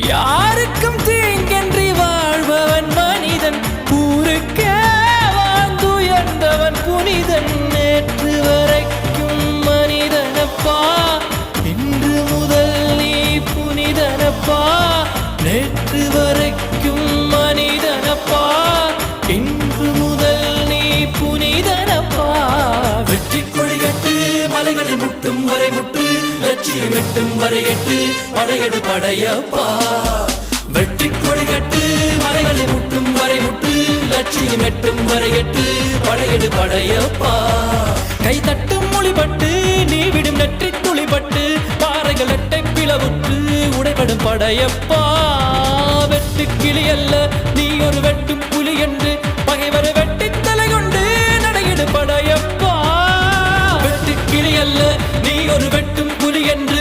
யாருக்கும் தீங்கன்றி வாழ்பவன் மனிதன், ஊருக்கே வாழ்ந்துயர்ந்தவன் புனிதன். நேற்று வரைக்கும் மனிதனப்பா, இன்று முதல் நீ புனிதனப்பா. நேற்று வரைக்கும் மனிதனப்பா, இன்று முதல் நீ புனிதனப்பா. வெற்றி கொடிகட்டு மலைகளை முட்டும் வரை முட்டு, லட்சியம் எட்டும் வரை எட்டு, படையெடு படையப்பா. வெற்றி கொடிகட்டு மலைகளை முட்டும் வரை முட்டு, லட்சியம் எட்டும் வரை எட்டு, படையெடு படையப்பா. கை தட்டும் மொழிபட்டு நீ விடும் நெற்றி துளிபட்டு, பாறைகள் எட்டை பிளவுற்று உடைபடும் படையப்பா. வெட்டு கிளி அல்ல நீ ஒரு வெட்டும் புலி என்று, பகைவரை வெட்டி தலை கொண்டு நடையிடு படையப்பா. வெட்டு கிளி அல்ல நீ ஒரு வெட்டும் புலி என்று,